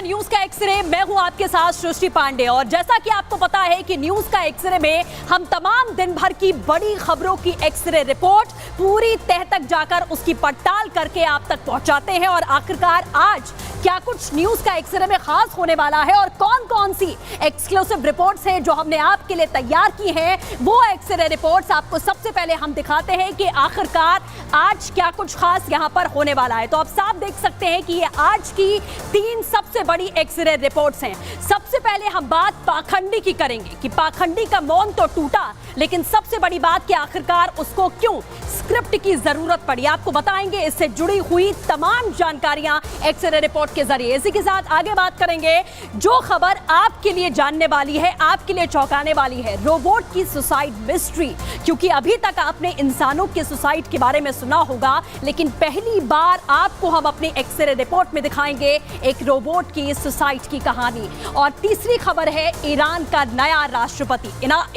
News का x ray. मैं हूं आपके साथ सृष्टि पांडे और जैसा कि आपको पता है कि न्यूज का एक्सरे में हम तमाम दिन भर की बड़ी खबरों की एक्सरे रिपोर्ट पूरी तह तक जाकर उसकी पड़ताल करके आप तक पहुंचाते हैं। और आखिरकार आज क्या कुछ न्यूज का एक्सरे में खास होने वाला है और कौन कौन सी एक्सक्लूसिव रिपोर्ट्स हैं जो हमने आपके लिए तैयार की हैं, वो एक्सरे रिपोर्ट्स आपको सबसे पहले हम दिखाते हैं कि आखिरकार आज क्या कुछ खास यहां पर होने वाला है। तो आप साफ देख सकते हैं कि ये आज की 3 सबसे बड़ी एक्सरे रिपोर्ट्स हैं। सबसे पहले हम बात पाखंडी की करेंगे कि पाखंडी का मौन तो टूटा, लेकिन सबसे बड़ी बात कि आखिरकार उसको क्यों स्क्रिप्ट की जरूरत पड़ी, आपको बताएंगे। इससे जुड़ी हुई तमाम जानकारियां एक्सरे रिपोर्ट के जरिए। इसी के साथ आगे बात करेंगे जो खबर आपके लिए जानने वाली है, आपके लिए चौंकाने वाली है, रोबोट की सुसाइड मिस्ट्री। क्योंकि अभी तक आपने इंसानों के सुसाइड के बारे में सुना होगा, लेकिन पहली बार आपको हम अपने एक्सरे रिपोर्ट में दिखाएंगे एक रोबोट की सुसाइड की कहानी। और तीसरी खबर है ईरान का नया राष्ट्रपति।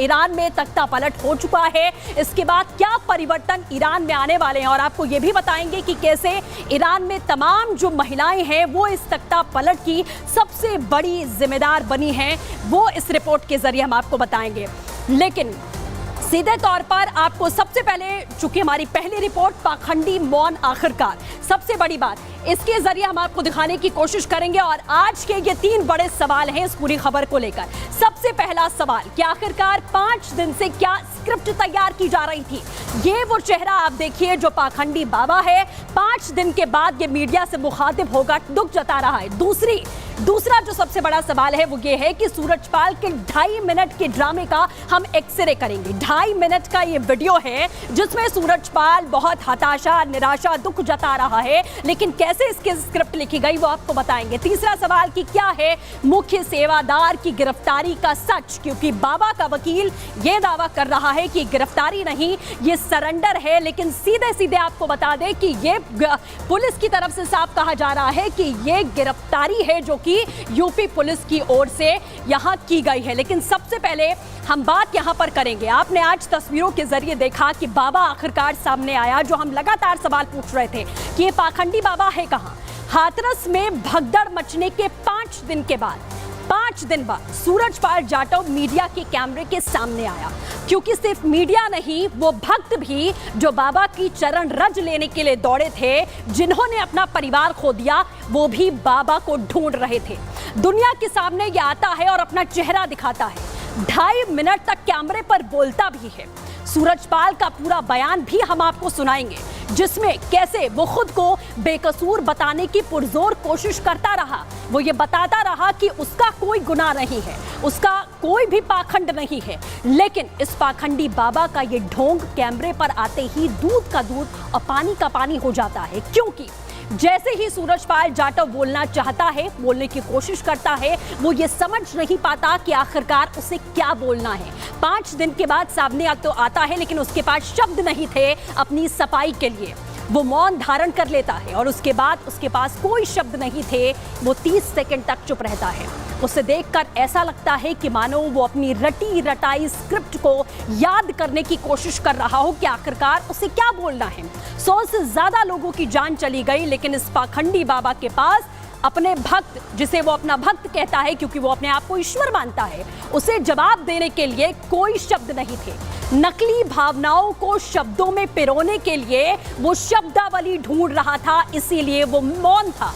ईरान में तख्ता पलट हो चुका है। इसके बाद क्या परिवर्तन ईरान में आने वाले हैं और आपको यह भी बताएंगे कि कैसे ईरान में तमाम जो महिलाएं हैं वो इस तख्ता पलट की सबसे बड़ी जिम्मेदार बनी हैं, वो इस रिपोर्ट के जरिए हम आपको बताएंगे। लेकिन सीधे तौर पर आपको सबसे पहले, चूंकि हमारी पहली रिपोर्ट पाखंडी मौन आखिरकार सबसे बड़ी बात, इसके जरिए हम आपको दिखाने की कोशिश करेंगे। और आज के ये 3 बड़े सवाल हैं इस पूरी खबर को लेकर। सबसे पहला सवाल कि आखिरकार 5 दिन से क्या स्क्रिप्ट तैयार की जा रही थी। ये वो चेहरा आप देखिए जो पाखंडी बाबा है, 5 दिन के बाद ये मीडिया से मुखातिब होगा, दुख जता रहा है। दूसरा जो सबसे बड़ा सवाल है वो ये है कि सूरजपाल के 2.5 मिनट के ड्रामे का हम एक्सरे करेंगे। 2.5 मिनट का ये वीडियो है जिसमें सूरजपाल बहुत हताशा, निराशा, दुख जता रहा है, लेकिन कैसे इसकी स्क्रिप्ट लिखी गई वो आपको बताएंगे। तीसरा सवाल कि क्या है मुख्य सेवादार की गिरफ्तारी का सच, क्योंकि बाबा का वकील ये दावा कर रहा है कि गिरफ्तारी नहीं, ये सरेंडर है। लेकिन सीधे सीधे आपको बता दें कि ये पुलिस की तरफ से साफ कहा जा रहा है कि ये गिरफ्तारी है जो कि यूपी पुलिस की ओर से यहां की गई है। लेकिन सबसे पहले हम बात यहां पर करेंगे, आपने आज तस्वीरों के जरिए देखा कि बाबा आखिरकार सामने आया, जो हम लगातार सवाल पूछ रहे थे कि ये पाखंडी बाबा है कहां। हाथरस में भगदड़ मचने के 5 दिन के बाद, 5 दिन बाद सूरजपाल जाटव मीडिया के कैमरे के सामने आया। क्योंकि सिर्फ मीडिया नहीं, वो भक्त भी जो बाबा की चरण रज लेने के लिए दौड़े थे, जिन्होंने अपना परिवार खो दिया, वो भी बाबा को ढूंढ रहे थे। दुनिया के सामने ये आता है और अपना चेहरा दिखाता है, 2.5 मिनट तक कैमरे पर बोलता भी है। सूरजपाल का पूरा बयान भी हम आपको सुनाएंगे, जिसमें कैसे वो खुद को बेकसूर बताने की पुरजोर कोशिश करता रहा। वो ये बताता रहा कि उसका कोई गुनाह नहीं है, उसका कोई भी पाखंड नहीं है। लेकिन इस पाखंडी बाबा का ये ढोंग कैमरे पर आते ही दूध का दूध और पानी का पानी हो जाता है। क्योंकि जैसे ही सूरजपाल जाटव बोलना चाहता है, बोलने की कोशिश करता है, वो ये समझ नहीं पाता कि आखिरकार उसे क्या बोलना है। 5 दिन के बाद सामने तो आता है, लेकिन उसके पास शब्द नहीं थे अपनी सफाई के लिए। वो मौन धारण कर लेता है और उसके बाद उसके पास कोई शब्द नहीं थे। वो 30 सेकंड तक चुप रहता है। उसे देखकर ऐसा लगता है कि मानो वो अपनी रटी रटाई स्क्रिप्ट को याद करने की कोशिश कर रहा हो कि आखिरकार उसे क्या बोलना है। 100 से ज्यादा लोगों की जान चली गई, लेकिन इस पाखंडी बाबा के पास अपने भक्त, जिसे वो अपना भक्त कहता है क्योंकि वो अपने आप को ईश्वर मानता है, उसे जवाब देने के लिए कोई शब्द नहीं थे। नकली भावनाओं को शब्दों में पिरोने के लिए वो शब्दावली ढूंढ रहा था, इसीलिए वो मौन था।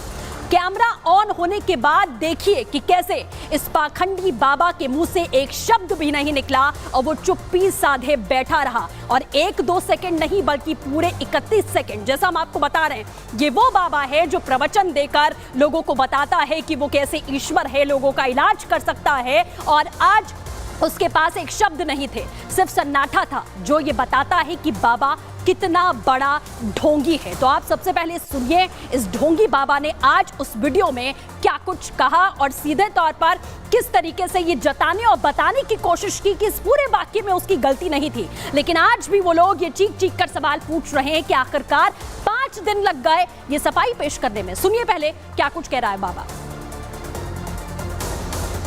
कैमरा ऑन होने के बाद देखिए कि कैसे इस पाखंडी बाबा के मुंह से एक शब्द भी नहीं निकला और वो चुप्पी साधे बैठा रहा। और 1-2 सेकंड नहीं बल्कि पूरे 31 सेकंड, जैसा हम आपको बता रहे हैं, ये वो बाबा है जो प्रवचन देकर लोगों को बताता है कि वो कैसे ईश्वर है, लोगों का इलाज कर सकता है। और आज उसके पास एक शब्द नहीं थे, सिर्फ सन्नाटा था, जो ये बताता है कि बाबा कितना बड़ा ढोंगी है। तो आप सबसे पहले सुनिए इस ढोंगी बाबा ने आज उस वीडियो में क्या कुछ कहा और सीधे तौर पर किस तरीके से ये जताने और बताने की कोशिश की कि इस पूरे वाक्य में उसकी गलती नहीं थी। लेकिन आज भी वो लोग ये चीख चीख कर सवाल पूछ रहे हैं कि आखिरकार 5 दिन लग गए ये सफाई पेश करने में। सुनिए पहले क्या कुछ कह रहा है बाबा।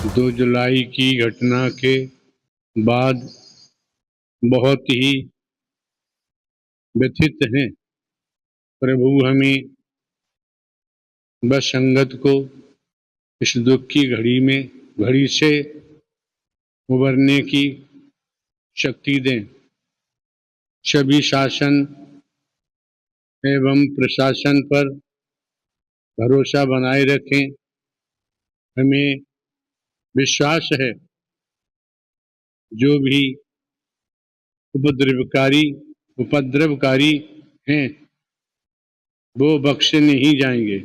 2 जुलाई की घटना के बाद बहुत ही व्यथित हैं। प्रभु हमें बस संगत को इस दुख की घड़ी से उबरने की शक्ति दें। सभी शासन एवं प्रशासन पर भरोसा बनाए रखें। हमें विश्वास है जो भी उपद्रवकारी हैं वो बख्शे नहीं जाएंगे।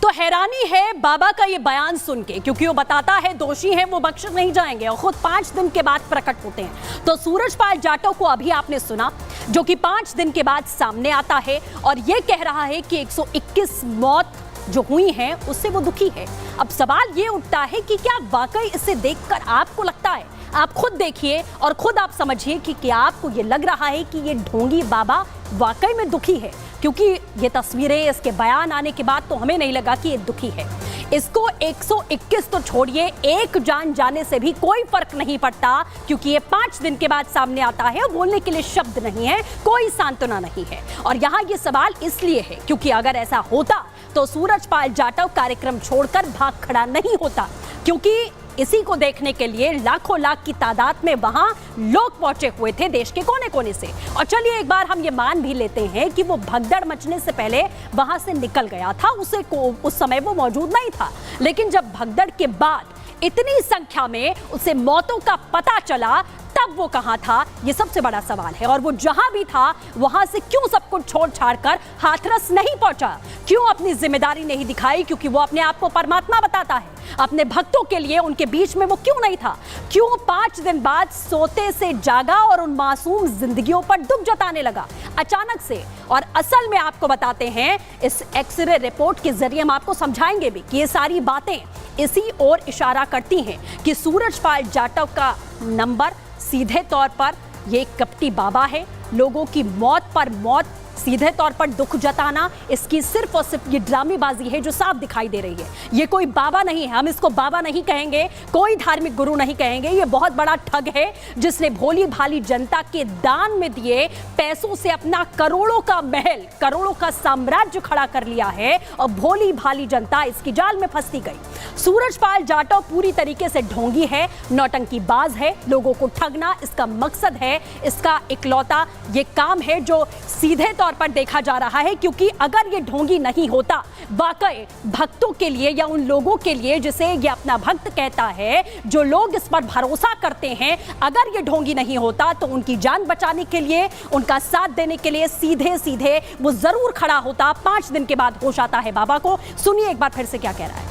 तो हैरानी है बाबा का ये बयान सुन के, क्योंकि वो बताता है दोषी हैं वो बख्शे नहीं जाएंगे और खुद 5 दिन के बाद प्रकट होते हैं। तो सूरजपाल जाटव को अभी आपने सुना, जो कि 5 दिन के बाद सामने आता है और ये कह रहा है कि 121 मौत जो हुई हैं उससे वो दुखी है। अब सवाल ये उठता है कि क्या वाकई इसे देखकर आपको लगता है, आप खुद देखिए और खुद आप समझिए कि क्या आपको ये लग रहा है कि ये ढोंगी बाबा वाकई में दुखी है? क्योंकि ये तस्वीरें, इसके बयान आने के बाद तो हमें नहीं लगा कि ये दुखी है। इसको 121 तो छोड़िए, एक जान जाने से भी कोई फर्क नहीं पड़ता, क्योंकि ये 5 दिन के बाद सामने आता है और बोलने के लिए शब्द नहीं है, कोई सांत्वना नहीं है। और यहाँ ये सवाल इसलिए है क्योंकि अगर ऐसा होता तो सूरजपाल जाटव कार्यक्रम छोड़कर भाग खड़ा नहीं होता, क्योंकि इसी को देखने के लिए लाखों लाख की तादाद में वहां लोग पहुंचे हुए थे देश के कोने कोने से। और चलिए एक बार हम ये मान भी लेते हैं कि वो भगदड़ मचने से पहले वहां से निकल गया था, उस समय वो मौजूद नहीं था। लेकिन जब भगदड़ के बाद इतनी संख्या में उसे मौतों का पता चला, तब वो कहां था, ये सबसे बड़ा सवाल है। और वो जहां भी था वहां से क्यों सब कुछ छोड़ छाड़ कर हाथरस नहीं पहुंचा, क्यों अपनी जिम्मेदारी नहीं दिखाई, क्योंकि वो अपने आप को परमात्मा बताता है। अपने भक्तों के लिए उनके बीच में वो क्यों नहीं था, क्यों 5 दिन बाद सोते से जागा और उन मासूम जिंदगियों पर दुख जताने लगा अचानक से। और असल में आपको बताते हैं, इस एक्सरे रिपोर्ट के जरिए हम आपको समझाएंगे भी कि ये सारी बातें इसी ओर इशारा करती हैं कि सूरजपाल जाटव का नंबर सीधे तौर पर ये कपटी बाबा है। लोगों की मौत पर मौत, सीधे तौर पर दुख जताना, इसकी सिर्फ और सिर्फ ये ड्रामेबाजी है जो साफ दिखाई दे रही है। ये कोई बाबा नहीं है, हम इसको बाबा नहीं कहेंगे, कोई धार्मिक गुरु नहीं कहेंगे। ये बहुत बड़ा ठग है जिसने भोली भाली जनता के दान में दिए पैसों से अपना करोड़ों का महल, करोड़ों का साम्राज्य खड़ा कर लिया है और भोली भाली जनता इसकी जाल में फंसती गई। सूरजपाल जाटव पूरी तरीके से ढोंगी है, नौटंकीबाज है, लोगों को ठगना इसका मकसद है, इसका इकलौता ये काम है जो सीधे तौर पर देखा जा रहा है। क्योंकि अगर ये ढोंगी नहीं होता, वाकई भक्तों के लिए या उन लोगों के लिए जिसे ये अपना भक्त कहता है, जो लोग इस पर भरोसा करते हैं, अगर ये ढोंगी नहीं होता तो उनकी जान बचाने के लिए, उनका साथ देने के लिए सीधे सीधे वो जरूर खड़ा होता। 5 दिन के बाद होश आता है बाबा को। सुनिए एक बार फिर से क्या कह रहा है।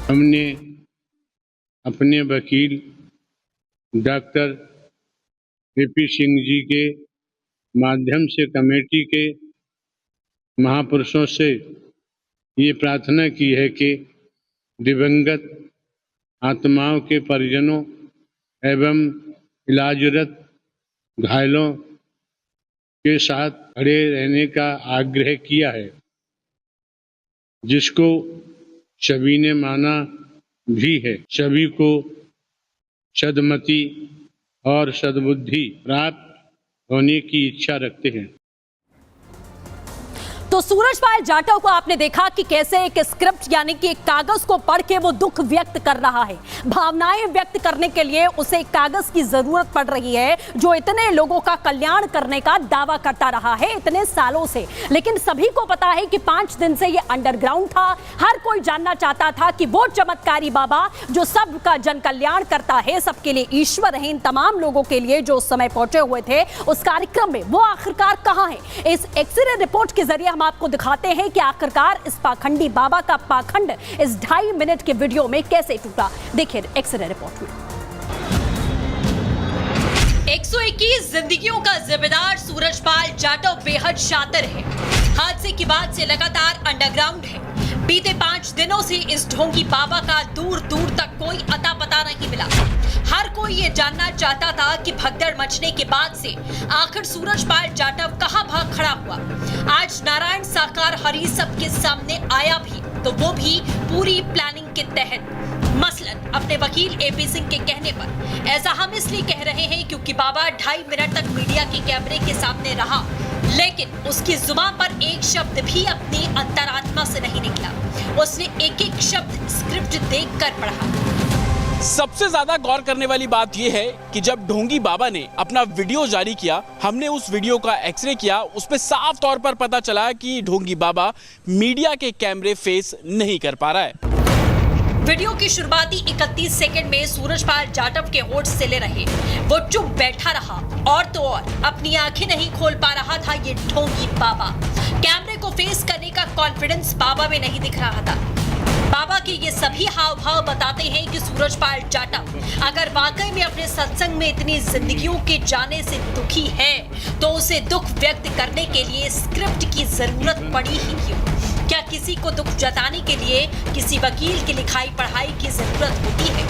हमने अपने वकील डॉक्टर AP सिंह जी के माध्यम से कमेटी के महापुरुषों से ये प्रार्थना की है कि दिवंगत आत्माओं के परिजनों एवं इलाजरत घायलों के साथ खड़े रहने का आग्रह किया है, जिसको सभी ने माना भी है। सभी को सद्मति और सद्बुद्धि प्राप्त होने की इच्छा रखते हैं। तो सूरजपाल जाटव को आपने देखा कि कैसे एक स्क्रिप्ट यानी कि एक कागज को पढ़ के वो दुख व्यक्त कर रहा है, भावनाएं व्यक्त करने के लिए उसे एक कागज की जरूरत पड़ रही है जो इतने लोगों का कल्याण करने का दावा करता रहा है इतने सालों से। लेकिन सभी को पता है कि 5 दिन से ये अंडरग्राउंड था। हर कोई जानना चाहता था कि वो चमत्कारी बाबा जो सबका जन कल्याण करता है, सबके लिए ईश्वर है, इन तमाम लोगों के लिए जो उस समय पहुंचे हुए थे उस कार्यक्रम में, वो आखिरकार कहां है। इस एक्सरे रिपोर्ट के जरिए हम आपको दिखाते हैं कि आखिरकार इस पाखंडी बाबा का पाखंड इस 2.5 मिनट के वीडियो में कैसे टूटा। देखिए एक्सरे रिपोर्ट में। 121 जिंदगियों का जिम्मेदार सूरजपाल जाटव बेहद शातिर है। हादसे के बाद से लगातार अंडरग्राउंड है। बीते 5 दिनों से इस ढोंगी बाबा का दूर दूर तक कोई अता पता नहीं मिला। हर कोई ये जानना चाहता था कि भगदड़ मचने के बाद से आखिर सूरजपाल जाटव कहां भाग खड़ा हुआ। आज नारायण साकार हरि सबके सामने आया भी, तो वो भी पूरी प्लानिंग के तहत, मसलन अपने वकील AP सिंह के कहने पर। ऐसा हम इसलिए कह रहे हैं क्योंकि बाबा 2.5 मिनट तक मीडिया के कैमरे के सामने रहा। लेकिन उसकी जुबान पर एक शब्द भी अपनी अंतरात्मा से नहीं निकला। उसने एक एक शब्द स्क्रिप्ट देखकर पढ़ा। सबसे ज्यादा गौर करने वाली बात यह है कि जब ढोंगी बाबा ने अपना वीडियो जारी किया, हमने उस वीडियो का एक्सरे किया, उस पे साफ तौर पर पता चला कि ढोंगी बाबा मीडिया के कैमरे फेस नहीं कर पा रहा है। वीडियो की शुरुआती 31 सेकंड में सूरजपाल जाटव के होठ सिले रहे। वो चुप बैठा रहा और तो और अपनी आंखें नहीं खोल पा रहा था ये ढोंगी बाबा। कैमरे को फेस करने का कॉन्फिडेंस बाबा में नहीं दिख रहा था। बाबा के ये सभी हाव भाव बताते हैं कि सूरजपाल जाटव अगर वाकई में अपने सत्संग में इतनी जिंदगियों के जाने से दुखी है तो उसे दुख व्यक्त करने के लिए स्क्रिप्ट की जरूरत पड़ी ही क्यों? क्या किसी को दुख जताने के लिए किसी वकील की लिखाई पढ़ाई की जरूरत होती है?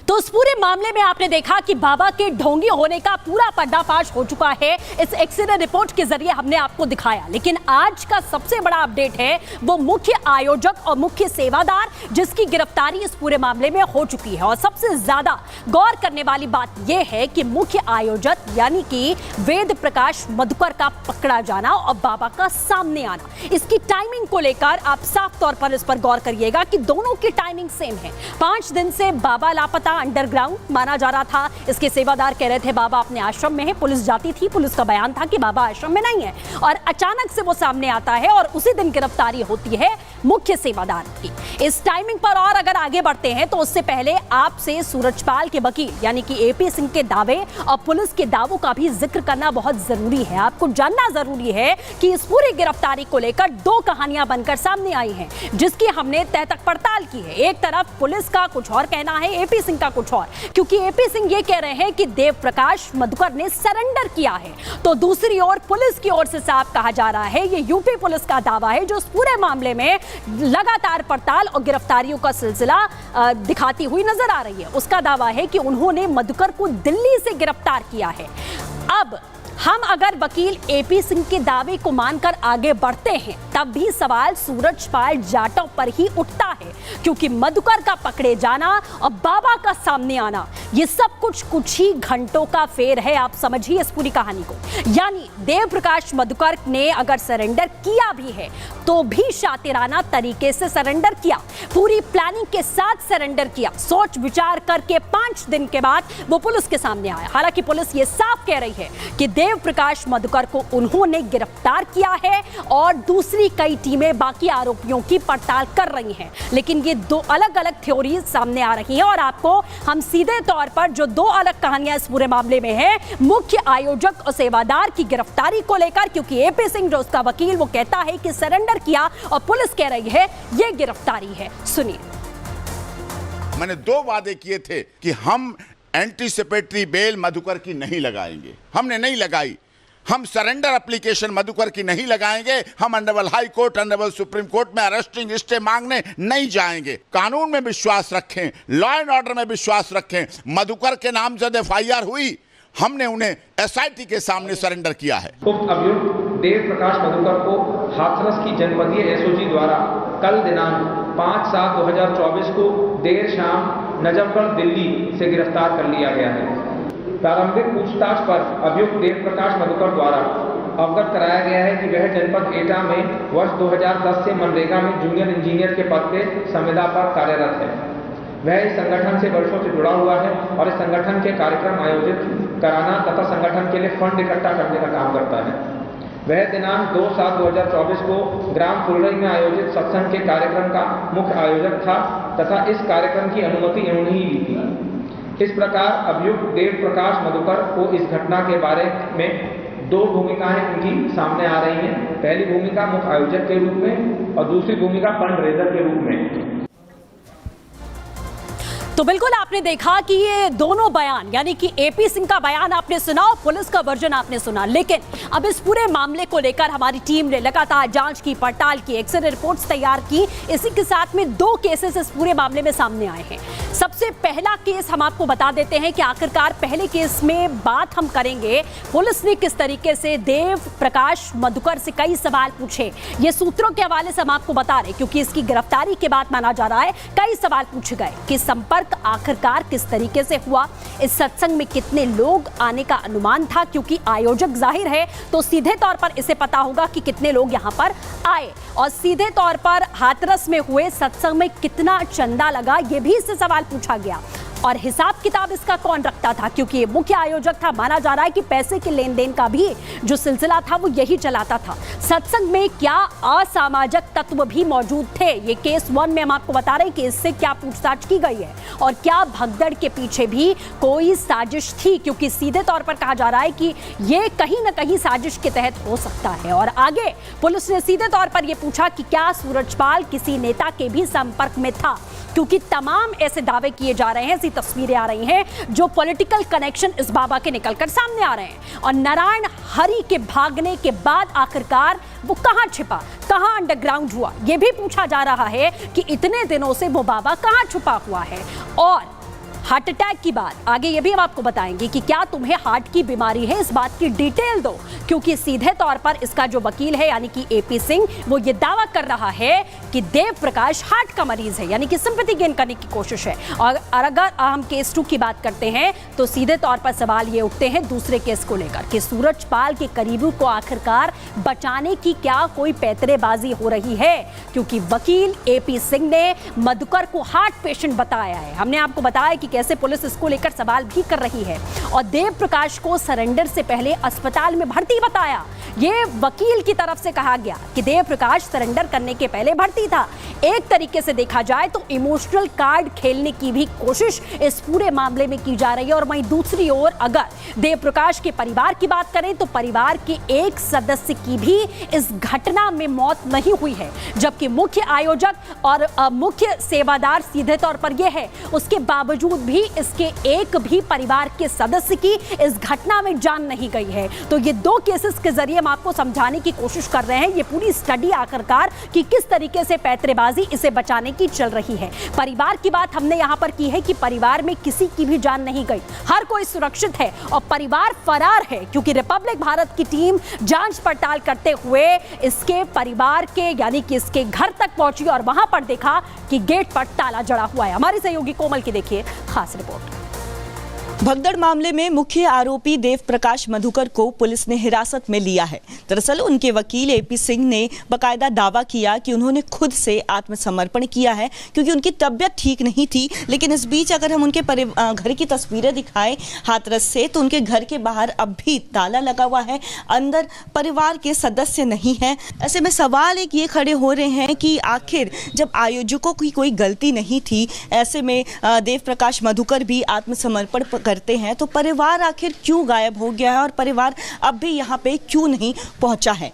तो इस पूरे मामले में आपने देखा कि बाबा के ढोंगी होने का पूरा पर्दाफाश हो चुका है। इस एक्सरे रिपोर्ट के जरिए हमने आपको दिखाया। लेकिन आज का सबसे बड़ा अपडेट है वो मुख्य आयोजक और मुख्य सेवादार जिसकी गिरफ्तारी इस पूरे मामले में हो चुकी है। और सबसे ज्यादा गौर करने वाली बात यह है कि मुख्य आयोजक यानी कि वेद प्रकाश मधुकर का पकड़ा जाना और बाबा का सामने आना, इसकी टाइमिंग को लेकर आप साफ तौर पर इस पर गौर करिएगा कि दोनों की टाइमिंग सेम है। 5 दिन से बाबा लापता अंडरग्राउंड माना जा रहा था। इसके सेवादार कह रहे थे बाबा अपने आश्रम में है। पुलिस जाती थी, पुलिस का बयान था कि बाबा आश्रम में नहीं है और अचानक से वो सामने आता है और उसी दिन गिरफ्तारी होती है मुख्य सेवादार की। इस टाइमिंग पर और अगर आगे बढ़ते हैं तो उससे पहले आपसे सूरजपाल के वकील यानी कि एपी सिंह के दावे और पुलिस के दावों का भी जिक्र करना बहुत जरूरी है। आपको जानना जरूरी है कि इस पूरी गिरफ्तारी को लेकर 2 कहानियां बनकर सामने आई हैं जिसकी हमने तह तक पड़ताल की है। एक तरफ पुलिस का कुछ और कहना है, एपी सिंह का कुछ और, क्योंकि एपी सिंह ये कह रहे हैं कि देव प्रकाश मधुकर ने सरेंडर किया है, तो दूसरी ओर पुलिस की ओर से साफ कहा जा रहा है, ये यूपी पुलिस का दावा है जो इस पूरे मामले में लगातार पड़ताल और गिरफ्तारियों का सिलसिला दिखाती हुई नजर आ रही है। उसका दावा है कि उन्होंने मधुकर को दिल्ली से गिरफ्तार किया है। अब हम अगर वकील एपी सिंह के दावे को मानकर आगे बढ़ते हैं तब भी सवाल सूरजपाल जाटव पर ही उठता है, क्योंकि मधुकर का पकड़े जाना और बाबा का सामने आना ये सब कुछ ही घंटों का फेर है। आप समझिए इस पूरी कहानी को। यानी देव प्रकाश मधुकर ने अगर सरेंडर किया भी है तो भी शातिराना तरीके से सरेंडर किया, पूरी प्लानिंग के साथ सरेंडर किया, सोच विचार करके 5 दिन के बाद वो पुलिस के सामने आया। हालांकि पुलिस ये साफ कह रही है कि देव प्रकाश मधुकर को उन्होंने गिरफ्तार किया है और दूसरी कई टीमें बाकी आरोपियों की पड़ताल कर रही हैं। लेकिन ये 2 अलग अलग थ्योरीज सामने आ रही हैं और आपको हम सीधे तौर पर जो 2 अलग कहानियां इस पूरे मामले में है, मुख्य आयोजक और सेवादार की गिरफ्तारी को लेकर, क्योंकि एपी सिंह जो उसका वकील वो कहता है कि सरेंडर किया और पुलिस कह रही है ये गिरफ्तारी है। सुनिए। मैंने 2 वादे किए थे कि हम एंटीसिपेटरी बेल मधुकर की नहीं लगाएंगे, हमने नहीं लगाई। हम सरेंडर एप्लीकेशन मधुकर की नहीं लगाएंगे। हम honourable high court, honourable supreme court में अरेस्टिंग स्टे मांगने नहीं जाएंगे। कानून में विश्वास रखें, लॉ एंड ऑर्डर में विश्वास रखें। मधुकर के नाम जब एफआईआर हुई हमने उन्हें एसआईटी के सामने सरेंडर किया है। उक्त अभियुक्त देव प्रकाश मधुकर को हाथरस की जनपदीय एसओजी द्वारा कल दिनांक 5/7/2024 को देर शाम नजफगढ़ दिल्ली से गिरफ्तार कर लिया गया है। प्रारंभिक पूछताछ पर अभियुक्त देव प्रकाश मधुकर द्वारा अवगत कराया गया है कि वह जनपद एटा में वर्ष 2010 से मनरेगा में जूनियर इंजीनियर के पद पे संविदा पर कार्यरत है। वह इस संगठन से वर्षों से जुड़ा हुआ है और इस संगठन के कार्यक्रम आयोजित कराना तथा संगठन के लिए फंड इकट्ठा करने का काम करता है। वह दिनांक 2/7/2024 को ग्राम फुलरई में आयोजित सत्संग के कार्यक्रम का मुख्य आयोजक था तथा इस कार्यक्रम की अनुमति इन्होंने ही ली थी। इस प्रकार अभियुक्त देव प्रकाश मधुकर को इस घटना के बारे में 2 भूमिकाएं उनकी सामने आ रही हैं। पहली भूमिका मुख्य आयोजक के रूप में और दूसरी भूमिका फंड रेजर के रूप में। तो बिल्कुल आपने देखा कि ये दोनों बयान, यानी कि एपी सिंह का बयान आपने सुना और पुलिस का वर्जन आपने सुना, लेकिन अब इस पूरे मामले को लेकर हमारी टीम ने लगातार जांच की, पड़ताल की, एक्सरे रिपोर्ट्स तैयार की। इसी के साथ में 2 केसेस इस पूरे मामले में सामने आए हैं। सबसे पहला केस हम आपको बता देते हैं कि आखिरकार पहले केस में बात हम करेंगे पुलिस ने किस तरीके से देव प्रकाश मधुकर से कई सवाल पूछे। ये सूत्रों के हवाले से हम आपको बता रहे, क्योंकि इसकी गिरफ्तारी के बाद माना जा रहा है कई सवाल पूछे गए कि संपर्क संपर्क आखिरकार किस तरीके से हुआ, इस सत्संग में कितने लोग आने का अनुमान था, क्योंकि आयोजक जाहिर है तो सीधे तौर पर इसे पता होगा कि कितने लोग यहां पर आए, और सीधे तौर पर हाथरस में हुए सत्संग में कितना चंदा लगा, यह भी इससे सवाल पूछा गया। और हिसाब किताब इसका कौन रखता था, क्योंकि ये मुख्य आयोजक था। माना जा रहा है कि पैसे के लेन देन का भी जो सिलसिला था वो यही चलाता था। सत्संग में क्या असामाजिक तत्व भी मौजूद थे, ये केस 1 में हम आपको बता रहे हैं कि इससे क्या पूछताछ की गई है, और क्या भगदड़ के पीछे भी कोई साजिश थी, क्योंकि सीधे तौर पर कहा जा रहा है कि ये कहीं ना कहीं साजिश के तहत हो सकता है। और आगे पुलिस ने सीधे तौर पर यह पूछा कि क्या सूरजपाल किसी नेता के भी संपर्क में था, क्योंकि तमाम ऐसे दावे किए जा रहे हैं, ऐसी तस्वीरें आ रही हैं जो पॉलिटिकल कनेक्शन इस बाबा के निकलकर सामने आ रहे हैं। और नारायण हरि के भागने के बाद आखिरकार वो कहां छिपा, कहां अंडरग्राउंड हुआ, यह भी पूछा जा रहा है कि इतने दिनों से वो बाबा कहां छुपा हुआ है। और हार्ट अटैक की बात आगे ये भी हम आपको बताएंगे कि क्या तुम्हें हार्ट की बीमारी है, इस बात की डिटेल दो, क्योंकि सीधे तौर पर इसका जो वकील है यानी कि एपी सिंह वो ये दावा कर रहा है कि देव प्रकाश हार्ट का मरीज है, यानी कि सिंपैथी गेन करने की कोशिश है। और अगर हम केस 2 की बात करते हैं तो सीधे तौर पर सवाल ये उठते हैं दूसरे केस को लेकर कि सूरजपाल के करीबी को आखिरकार बचाने की क्या कोई पैतरेबाजी हो रही है, क्योंकि वकील एपी सिंह ने मधुकर को हार्ट पेशेंट बताया है। हमने आपको बताया कि कैसे पुलिस इसको लेकर सवाल भी कर रही है, और देव प्रकाश को सरेंडर से पहले अस्पताल में भर्ती बताया। ये वकील की तरफ से कहा गया कि देव प्रकाश सरेंडर करने के पहले भर्ती था। एक तरीके से देखा जाए तो इमोशनल कार्ड खेलने की भी कोशिश इस पूरे मामले में की जा रही है। और वहीं दूसरी ओर अगर देव प्रकाश के परिवार की बात करें तो परिवार के एक सदस्य की भी इस घटना में मौत नहीं हुई है, जबकि मुख्य आयोजक और मुख्य सेवादार सीधे तौर पर यह है, उसके बावजूद भी इसके एक भी परिवार के सदस्य की इस घटना में जान नहीं गई है। तो ये 2 केसेस के जरिए हम आपको समझाने की कोशिश कर रहे हैं, ये पूरी स्टडी आखिरकार कि किस तरीके से पैतरेबाजी इसे बचाने की चल रही है। परिवार की बात हमने यहां पर की है कि परिवार में किसी की भी जान नहीं गई, हर कोई सुरक्षित है और परिवार फरार है, क्योंकि रिपब्लिक भारत की टीम जांच पड़ताल करते हुए इसके परिवार के यानी कि इसके घर तक पहुंची और वहां पर देखा कि गेट पर ताला जड़ा हुआ है। हमारी सहयोगी कोमल की देखिए खास रिपोर्ट। भगदड़ मामले में मुख्य आरोपी देव प्रकाश मधुकर को पुलिस ने हिरासत में लिया है। दरअसल उनके वकील एपी सिंह ने बकायदा दावा किया कि उन्होंने खुद से आत्मसमर्पण किया है, क्योंकि उनकी तबीयत ठीक नहीं थी। लेकिन इस बीच अगर हम उनके घर की तस्वीरें दिखाएं हाथरस से, तो उनके घर के बाहर अब भी ताला लगा हुआ है, अंदर परिवार के सदस्य नहीं है। ऐसे में सवाल एक ये खड़े हो रहे हैं कि आखिर जब आयोजकों की कोई गलती नहीं थी, ऐसे में देव प्रकाश मधुकर भी आत्मसमर्पण करते हैं, तो परिवार आखिर क्यों गायब हो गया है और परिवार अब भी यहाँ पे क्यों नहीं पहुंचा है।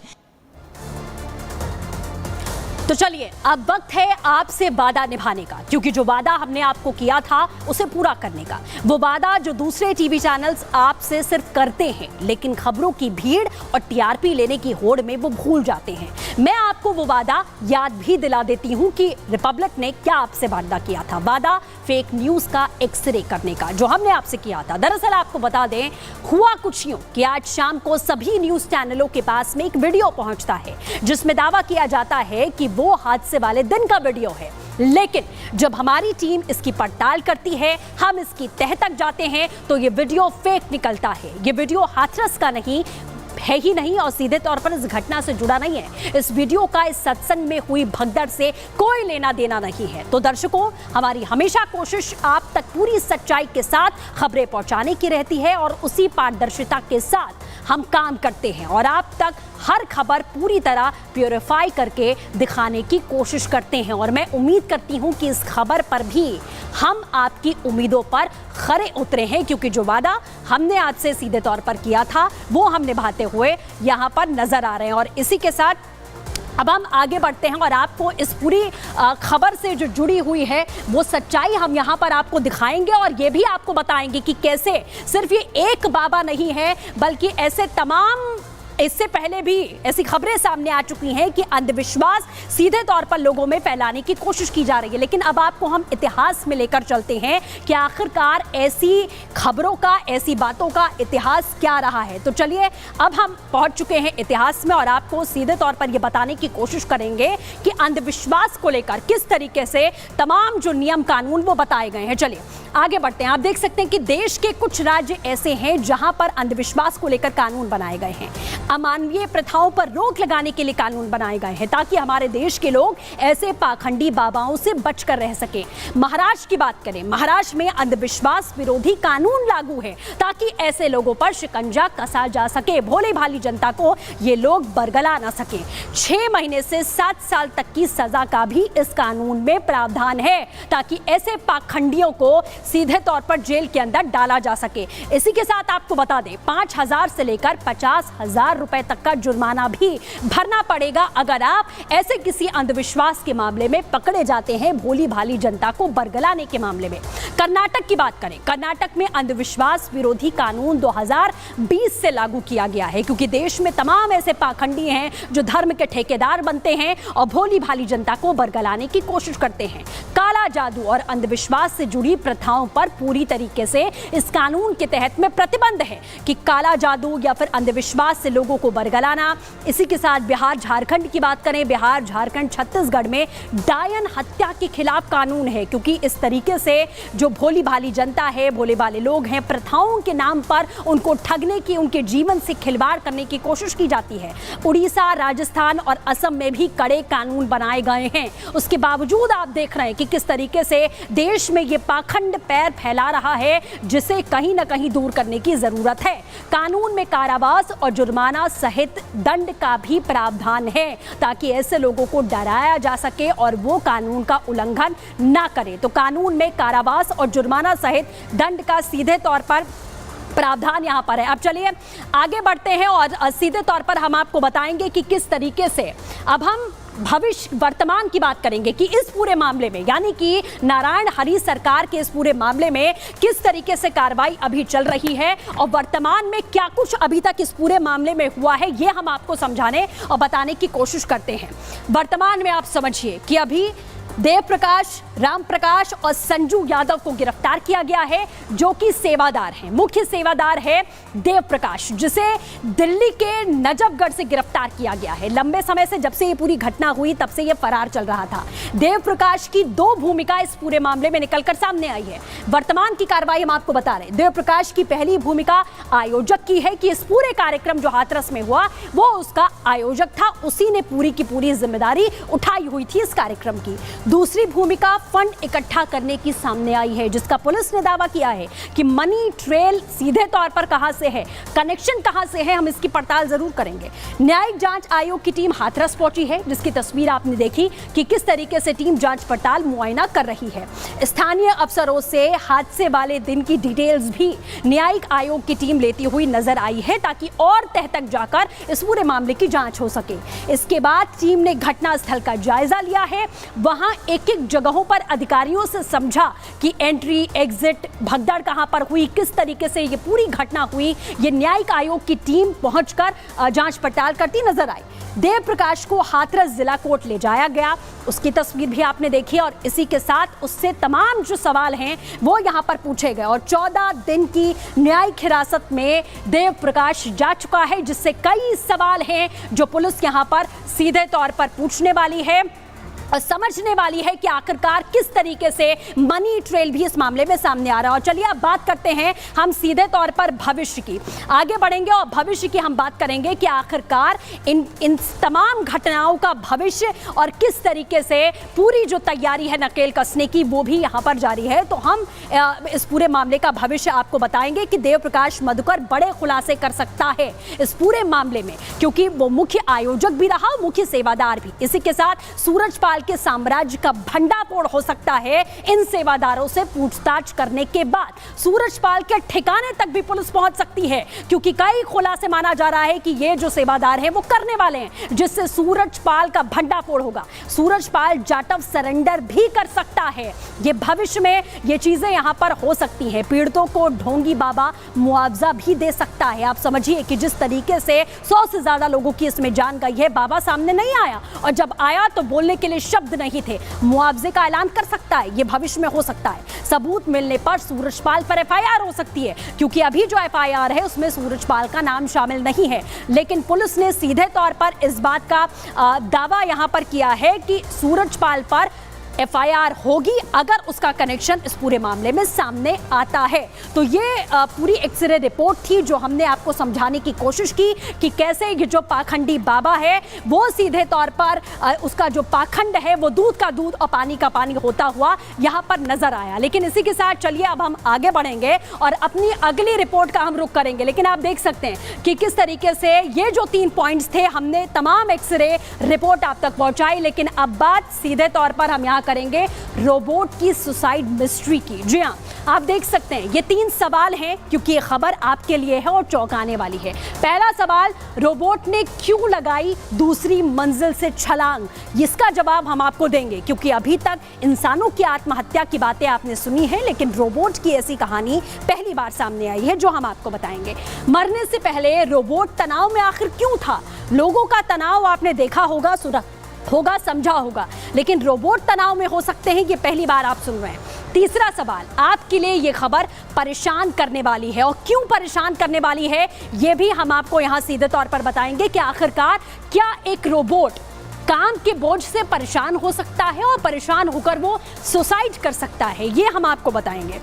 तो चलिए अब वक्त है आपसे वादा निभाने का, क्योंकि जो वादा हमने आपको किया था उसे पूरा करने का, वो वादा जो दूसरे टीवी चैनल्स आपसे सिर्फ करते हैं लेकिन खबरों की भीड़ और टीआरपी लेने की होड़ में वो भूल जाते हैं। मैं आपको वो वादा याद भी दिला देती हूँ कि रिपब्लिक ने क्या आपसे वादा किया था। वादा फेक न्यूज का एक्सरे करने का जो हमने आपसे किया था। दरअसल आपको बता दें, हुआ कुछ यूं कि आज शाम को सभी न्यूज चैनलों के पास में एक वीडियो पहुंचता है जिसमें दावा किया जाता है कि वो हादसे वाले दिन का वीडियो है, लेकिन जब हमारी टीम इसकी पड़ताल करती है, हम इसकी तह तक जाते हैं, तो ये वीडियो फेक निकलता है। ये वीडियो हाथरस का नहीं है ही नहीं और सीधे तौर पर इस घटना से जुड़ा नहीं है। इस वीडियो का इस सत्संग में हुई भगदड़ से कोई लेना देना नहीं है। तो दर्शकों, हमारी हमेशा कोशिश आप तक पूरी सच्चाई के साथ खबरें पहुंचाने की रहती है और उसी पारदर्शिता के साथ हम काम करते हैं और आप तक हर खबर पूरी तरह प्योरीफाई करके दिखाने की कोशिश करते हैं। और मैं उम्मीद करती हूं कि इस खबर पर भी हम आपकी उम्मीदों पर खरे उतरे हैं, क्योंकि जो वादा हमने आज से सीधे तौर पर किया था वो हम निभाते हुए यहां पर नजर आ रहे हैं। और इसी के साथ अब हम आगे बढ़ते हैं और आपको इस पूरी खबर से जो जुड़ी हुई है वो सच्चाई हम यहाँ पर आपको दिखाएंगे और ये भी आपको बताएंगे कि कैसे सिर्फ ये एक बाबा नहीं है बल्कि ऐसे तमाम इससे पहले भी ऐसी खबरें सामने आ चुकी हैं कि अंधविश्वास सीधे तौर पर लोगों में फैलाने की कोशिश की जा रही है। लेकिन अब आपको हम इतिहास में लेकर चलते हैं कि आखिरकार ऐसी खबरों का, ऐसी बातों का इतिहास क्या रहा है। तो चलिए अब हम पहुंच चुके हैं इतिहास में और आपको सीधे तौर पर यह बताने की कोशिश करेंगे कि अंधविश्वास को लेकर किस तरीके से तमाम जो नियम कानून वो बताए गए हैं। चलिए आगे बढ़ते हैं। आप देख सकते हैं कि देश के कुछ राज्य ऐसे हैं जहां पर अंधविश्वास को लेकर कानून बनाए गए हैं। अमानवीय प्रथाओं पर रोक लगाने के लिए कानून बनाए गए हैं ताकि हमारे देश के लोग ऐसे पाखंडी बाबाओं से बचकर रह सके। महाराष्ट्र की बात करें, महाराष्ट्र में अंधविश्वास विरोधी कानून लागू है ताकि ऐसे लोगों पर शिकंजा कसा जा सके, भोले भाली जनता को ये लोग बरगला ना सके। 6 महीने से 7 साल तक की सजा का भी इस कानून में प्रावधान है ताकि ऐसे पाखंडियों को सीधे तौर पर जेल के अंदर डाला जा सके। इसी के साथ आपको बता दें 5,000 से लेकर 50,000 रुपए तक का जुर्माना भी भरना पड़ेगा अगर आप ऐसे किसी अंधविश्वास के मामले में पकड़े जाते हैं, भोली भाली जनता को बरगलाने के मामले में। कर्नाटक की बात करें, कर्नाटक में अंधविश्वास विरोधी कानून 2020 से लागू किया गया है क्योंकि देश में तमाम ऐसे पाखंडी हैं जो धर्म के ठेकेदार बनते हैं और भोली भाली जनता को बरगलाने की कोशिश करते हैं। काला जादू और अंधविश्वास से जुड़ी प्रथाओं पर पूरी तरीके से इस कानून के तहत में प्रतिबंध है कि काला जादू या फिर अंधविश्वास से लोगों को बरगलाना। इसी के साथ बिहार झारखंड की बात करें, बिहार झारखंड छत्तीसगढ़ में डायन हत्या के खिलाफ कानून है क्योंकि इस तरीके से जो भोली भाली जनता है, भोले भाले लोग हैं, प्रथाओं के नाम पर उनको ठगने की, उनके जीवन से खिलवाड़ करने की कोशिश की जाती है। उड़ीसा, राजस्थान और असम में भी कड़े कानून बनाए गए हैं। उसके बावजूद आप देख रहे हैं कि किस तरीके से देश में ये पाखंड पैर फैला रहा है जिसे कहीं ना कहीं दूर करने की जरूरत है। कानून में कारावास और जुर्माना सहित दंड का भी प्रावधान है ताकि ऐसे लोगों को डराया जा सके और वो कानून का उल्लंघन ना करें। तो कानून में कारावास और जुर्माना सहित दंड का सीधे तौर पर प्रावधान यहाँ पर है। अब चलिए आगे बढ़ते हैं और सीधे तौर पर हम आपको बताएंगे कि किस तरीके से अब हम भविष्य वर्तमान की बात करेंगे कि इस पूरे मामले में, यानी कि नारायण हरि सरकार के इस पूरे मामले में किस तरीके से कार्रवाई अभी चल रही है और वर्तमान में क्या कुछ अभी तक इस पूरे मामले में हुआ है, ये हम आपको समझाने और बताने की कोशिश करते हैं। वर्तमान में आप समझिए कि अभी देव प्रकाश, राम प्रकाश और संजू यादव को गिरफ्तार किया गया है जो कि सेवादार हैं। मुख्य सेवादार है देव प्रकाश जिसे दिल्ली के नजफगढ़ से गिरफ्तार किया गया है। लंबे समय से, जब से ये पूरी घटना हुई तब से ये फरार चल रहा था। देव प्रकाश की 2 भूमिका इस पूरे मामले में निकलकर सामने आई है। वर्तमान की कार्रवाई हम आपको बता रहे हैं। देव प्रकाश की पहली भूमिका आयोजक की है कि इस पूरे कार्यक्रम जो हाथरस में हुआ वो उसका आयोजक था, उसी ने पूरी की पूरी जिम्मेदारी उठाई हुई थी इस कार्यक्रम की। दूसरी भूमिका फंड इकट्ठा करने की सामने आई है जिसका पुलिस ने दावा किया है कि मनी ट्रेल सीधे तौर पर कहां से है, कनेक्शन कहां से है, हम इसकी पड़ताल जरूर करेंगे। न्यायिक जांच आयोग की टीम हाथरस पहुंची है जिसकी तस्वीर आपने देखी कि किस तरीके से टीम जांच पड़ताल मुआयना कर रही है। स्थानीय अफसरों से हादसे वाले दिन की डिटेल्स भी न्यायिक आयोग की टीम लेती हुई नजर आई है ताकि और तह तक जाकर इस पूरे मामले की जांच हो सके। इसके बाद टीम ने घटनास्थल का जायजा लिया है, वहां एक-एक जगहों पर अधिकारियों से समझा कि एंट्री एग्जिट भगदड़ कहां पर हुई, किस तरीके से ये पूरी घटना हुई, ये न्यायिक आयोग की टीम पहुंचकर जांच पड़ताल करती नजर आई। देव प्रकाश को हाथरस जिला कोर्ट ले जाया गया, उसकी तस्वीर भी आपने देखी और इसी के साथ उससे तमाम जो सवाल हैं वो यहां पर पूछे गए और 14 दिन की न्यायिक हिरासत में देव प्रकाश जा चुका है जिससे कई सवाल हैं जो पुलिस यहां पर सीधे तौर पर पूछने वाली है और समझने वाली है कि आखिरकार किस तरीके से मनी ट्रेल भी इस मामले में सामने आ रहा है। और चलिए अब बात करते हैं हम सीधे तौर पर भविष्य की, आगे बढ़ेंगे और भविष्य की हम बात करेंगे कि आखिरकार इन तमाम घटनाओं का भविष्य और किस तरीके से पूरी जो तैयारी है नकेल कसने की वो भी यहाँ पर जारी है। तो हम इस पूरे मामले का भविष्य आपको बताएंगे कि देव प्रकाश मधुकर बड़े खुलासे कर सकता है इस पूरे मामले में क्योंकि वो मुख्य आयोजक भी रहा, मुख्य सेवादार भी। इसी के साथ सूरज पाल पाल के साम्राज्य का भंडाफोड़ हो सकता है इन सेवादारों से पूछताछ करने के बाद। सूरज पाल के ठिकाने तक भी पुलिस पहुंच सकती है, क्योंकि कई खुलासे माना जा रहा है कि ये जो सेवादार हैं वो करने वाले हैं, जिससे सूरज पाल का भंडाफोड़ होगा। सूरज पाल जाटव सरेंडर भी कर सकता है। ये भविष्य में ये चीजें यहां पर हो सकती हैं। पीड़ितों को ढोंगी बाबा मुआवजा भी दे सकता है। आप समझिए कि जिस तरीके से 100 से ज्यादा लोगों की इसमें जान गई है, बाबा सामने नहीं आया, और जब आया तो बोलने के लिए शब्द नहीं थे। मुआवजे का ऐलान कर सकता है, ये भविष्य में हो सकता है। सबूत मिलने पर सूरजपाल पर एफआईआर हो सकती है, क्योंकि अभी जो एफआईआर है उसमें सूरजपाल का नाम शामिल नहीं है। लेकिन पुलिस ने सीधे तौर पर इस बात का दावा यहां पर किया है कि सूरजपाल पर एफआईआर होगी अगर उसका कनेक्शन इस पूरे मामले में सामने आता है। तो ये पूरी एक्सरे रिपोर्ट थी जो हमने आपको समझाने की कोशिश की कि कैसे ये जो पाखंडी बाबा है वो सीधे तौर पर उसका जो पाखंड है वो दूध का दूध और पानी का पानी होता हुआ यहाँ पर नजर आया। लेकिन इसी के साथ चलिए अब हम आगे बढ़ेंगे और अपनी अगली रिपोर्ट का हम रुख करेंगे। लेकिन आप देख सकते हैं कि किस तरीके से ये जो 3 पॉइंट्स थे, हमने तमाम एक्सरे रिपोर्ट आप तक पहुंचाई। लेकिन अब बात सीधे तौर पर हम यहाँ करेंगे रोबोट की सुसाइड मिस्ट्री की। जी हाँ, आप देख सकते हैं ये 3 सवाल हैं, क्योंकि ये खबर आपके लिए है और चौंकाने वाली है। पहला सवाल, रोबोट ने क्यों लगाई दूसरी मंजिल से छलांग? इसका जवाब हम आपको देंगे, क्योंकि अभी तक इंसानों की आत्महत्या की बातें आपने सुनी है, लेकिन रोबोट की ऐसी कहानी पहली बार सामने आई है जो हम आपको बताएंगे। मरने से पहले रोबोट तनाव में आखिर क्यों था? लोगों का तनाव आपने देखा होगा, सुना होगा, समझा होगा, लेकिन रोबोट तनाव में हो सकते हैं, ये पहली बार आप सुन रहे हैं। तीसरा सवाल, आपके लिए ये खबर परेशान करने वाली है, और क्यों परेशान करने वाली है ये भी हम आपको यहाँ सीधे तौर पर बताएंगे कि आखिरकार क्या एक रोबोट काम के बोझ से परेशान हो सकता है और परेशान होकर वो सुसाइड कर सकता है, ये हम आपको बताएंगे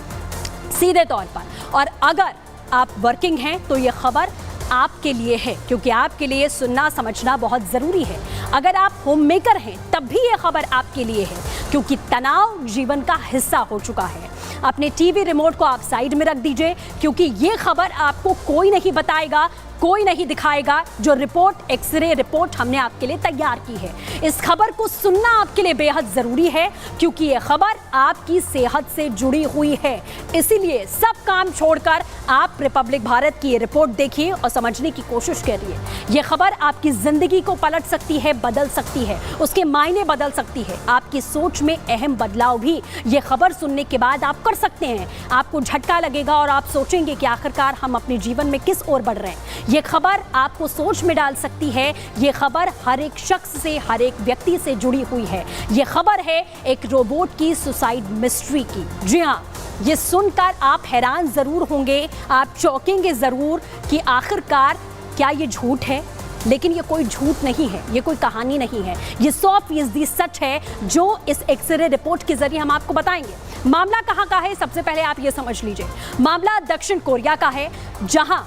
सीधे तौर पर। और अगर आप वर्किंग हैं तो ये खबर आपके लिए है, क्योंकि आपके लिए सुनना समझना बहुत ज़रूरी है। अगर आप होम मेकर हैं तब भी ये खबर आपके लिए है, क्योंकि तनाव जीवन का हिस्सा हो चुका है। अपने टीवी रिमोट को आप साइड में रख दीजिए, क्योंकि ये खबर आपको कोई नहीं बताएगा, कोई नहीं दिखाएगा। जो रिपोर्ट, एक्सरे रिपोर्ट हमने आपके लिए तैयार की है, इस खबर को सुनना आपके लिए बेहद ज़रूरी है, क्योंकि ये खबर आपकी सेहत से जुड़ी हुई है। इसीलिए सब काम छोड़कर आप रिपब्लिक भारत की ये रिपोर्ट देखिए और समझने की कोशिश करिए। ये खबर आपकी ज़िंदगी को पलट सकती है, बदल सकती है, उसके मायने बदल सकती है। आपकी सोच में अहम बदलाव भी ये खबर सुनने के बाद आप कर सकते हैं। आपको झटका लगेगा और आप सोचेंगे कि आखिरकार हम अपने जीवन में किस ओर बढ़ रहे हैं। ये खबर आपको सोच में डाल सकती है। ये खबर हर एक शख्स से, हर एक व्यक्ति से जुड़ी हुई है। ये खबर है एक रोबोट की सुसाइड मिस्ट्री की। जी हाँ, ये सुनकर आप हैरान जरूर होंगे, आप चौंकेंगे जरूर कि आखिरकार क्या ये झूठ है? लेकिन ये कोई झूठ नहीं है, ये कोई कहानी नहीं है, ये 100% सच है जो इस एक्सरे रिपोर्ट के जरिए हम आपको बताएंगे। मामला कहाँ का है, सबसे पहले आप ये समझ लीजिए। मामला दक्षिण कोरिया का है, जहां